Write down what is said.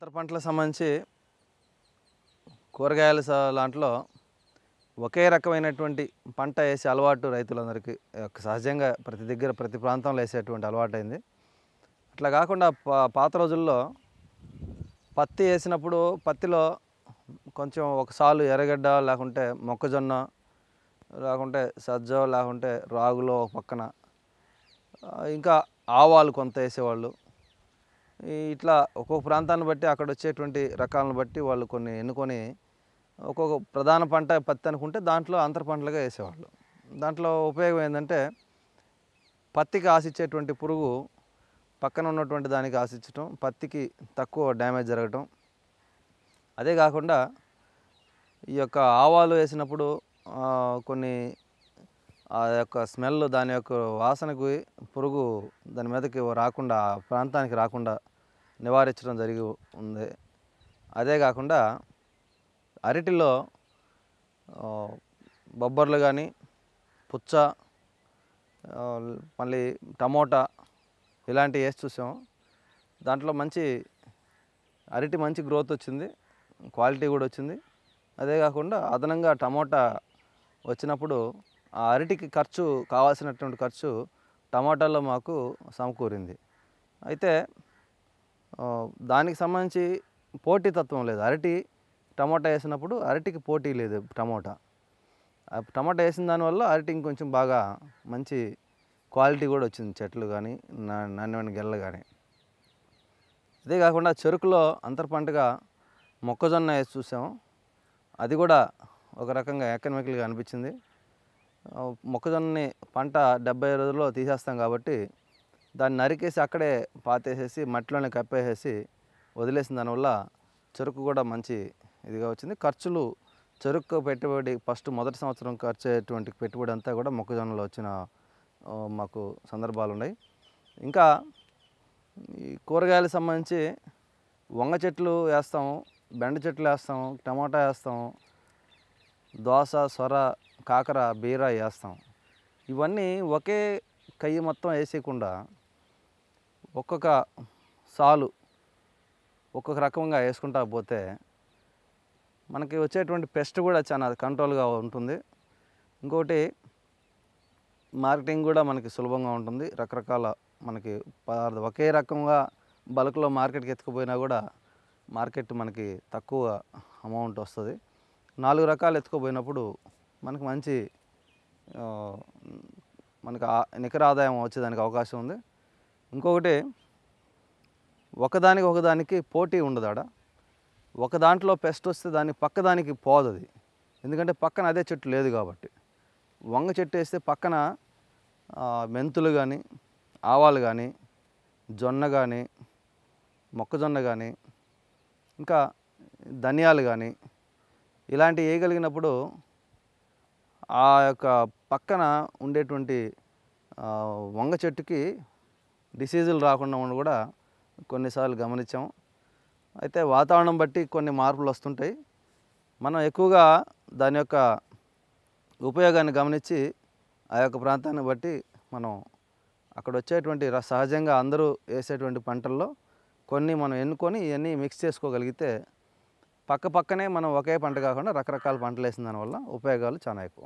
అంతర పంటలకు సంబంధించి కూరగాయల దాంట్లో ఒకే రకమైనటువంటి పంట వేసే అలవాటు రైతులందరికీ సహజంగా ప్రతి దగ్గర ప్రతి ప్రాంతంలో వేసేటువంటి అలవాటైంది. అట్లా కాకుండా పాత రోజుల్లో పత్తి వేసినప్పుడు పత్తిలో కొంచెం ఒక సాలు ఎర్రగడ్డ లేకుంటే మొక్కజొన్న లేకుంటే సజ్జో లేకుంటే రాగులో ఒక పక్కన ఇంకా ఆవాలు కొంత వేసేవాళ్ళు. ఇట్లా ఒక్కొక్క ప్రాంతాన్ని బట్టి అక్కడ వచ్చేటువంటి రకాలను బట్టి వాళ్ళు కొన్ని ఎన్నుకొని ఒక్కొక్క ప్రధాన పంట పత్తి అనుకుంటే దాంట్లో అంతర పంటలుగా వేసేవాళ్ళు. దాంట్లో ఉపయోగం ఏంటంటే పత్తికి ఆశించేటువంటి పురుగు పక్కన ఉన్నటువంటి దానికి ఆశించటం, పత్తికి తక్కువ డ్యామేజ్ జరగటం. అదే కాకుండా ఈ యొక్క ఆవాలు వేసినప్పుడు కొన్ని ఆ యొక్క స్మెల్ దాని యొక్క వాసనకి పురుగు దాని మీదకి రాకుండా ప్రాంతానికి రాకుండా నివారించడం జరిగి ఉంది. అదే కాకుండా అరటిలో బొబ్బర్లు కానీ పుచ్చ మళ్ళీ టమోటా ఇలాంటివి వేసి చూసాం. దాంట్లో అరటి మంచి గ్రోత్ వచ్చింది, క్వాలిటీ కూడా వచ్చింది. అదే కాకుండా అదనంగా టమోటా వచ్చినప్పుడు ఆ అరటికి కావాల్సినటువంటి ఖర్చు టమాటాలో మాకు సమకూరింది. అయితే దానికి సంబంధించి పోటీతత్వం లేదు. టమోటా వేసినప్పుడు అరటికి పోటీ లేదు. టమోటా వేసిన దానివల్ల అరటి ఇంకొంచెం బాగా మంచి క్వాలిటీ కూడా వచ్చింది, చెట్లు కానీ నాణ్యమైన గెలలు కానీ. అదే కాకుండా చెరుకులో అంతర పంటగా మొక్కజొన్న వేసి చూసాము. అది కూడా ఒక రకంగా ఎకనామికల్గా అనిపించింది. మొక్కజొన్నని పంట 70 రోజుల్లో తీసేస్తాం కాబట్టి దాన్ని నరికేసి అక్కడే పాతేసేసి మట్టిలోనే కప్పేసేసి వదిలేసిన దానివల్ల చెరుకు కూడా మంచి ఇదిగా వచ్చింది. చెరుకు పెట్టుబడి మొదటి సంవత్సరం ఖర్చు అయ్యేటువంటి పెట్టుబడి అంతా కూడా మొక్కజొన్నలో వచ్చిన మాకు సందర్భాలు ఉన్నాయి. ఇంకా ఈ కూరగాయలకు సంబంధించి వంగ చెట్లు వేస్తాము, బెండ చెట్లు వేస్తాము, టమాటా వేస్తాము, దోస, సొర, కాకర, బీర వేస్తాం. ఇవన్నీ ఒకే కయ్యి మొత్తం వేసేయకుండా ఒక్కొక్క సాలు ఒక్కొక్క రకంగా వేసుకుంటా పోతే మనకి వచ్చేటువంటి పెస్ట్ కూడా చాలా కంట్రోల్గా ఉంటుంది. ఇంకోటి మార్కెటింగ్ కూడా మనకి సులభంగా ఉంటుంది. రకరకాల మనకి ఒకే రకంగా బల్క్లో మార్కెట్కి ఎత్తుకుపోయినా కూడా మార్కెట్ మనకి తక్కువ అమౌంట్ వస్తుంది. 4 రకాలు ఎత్తుకుపోయినప్పుడు మనకి మనకి నికర ఆదాయం వచ్చేదానికి అవకాశం ఉంది. ఇంకొకటి ఒకదానికి పోటీ ఉండదు. ఒక దాంట్లో పెస్ట్ వస్తే పక్కదానికి పోదు అది, ఎందుకంటే పక్కన అదే చెట్టు లేదు కాబట్టి. వంగ చెట్టు వేస్తే పక్కన మెంతులు కానీ, ఆవాలు కానీ, జొన్న కానీ, మొక్కజొన్న కానీ, ఇంకా ధనియాలు కానీ ఇలాంటివి వేయగలిగినప్పుడు ఆ యొక్క పక్కన ఉండేటువంటి వంగ చెట్టుకి డిసీజులు రాకుండా కూడా కొన్నిసార్లు గమనించాము. అయితే వాతావరణం బట్టి కొన్ని మార్పులు వస్తుంటాయి. మనం ఎక్కువగా దాని యొక్క ఉపయోగాన్ని గమనించి ఆ యొక్క ప్రాంతాన్ని బట్టి మనం అక్కడ వచ్చేటువంటి సహజంగా అందరూ వేసేటువంటి పంటల్లో కొన్ని మనం ఎన్నుకొని ఇవన్నీ మిక్స్ చేసుకోగలిగితే పక్కనే మనం ఒకే పంట కాకుండా రకరకాల పంటలు వేసిన దానివల్ల ఉపయోగాలు చాలా ఎక్కువ.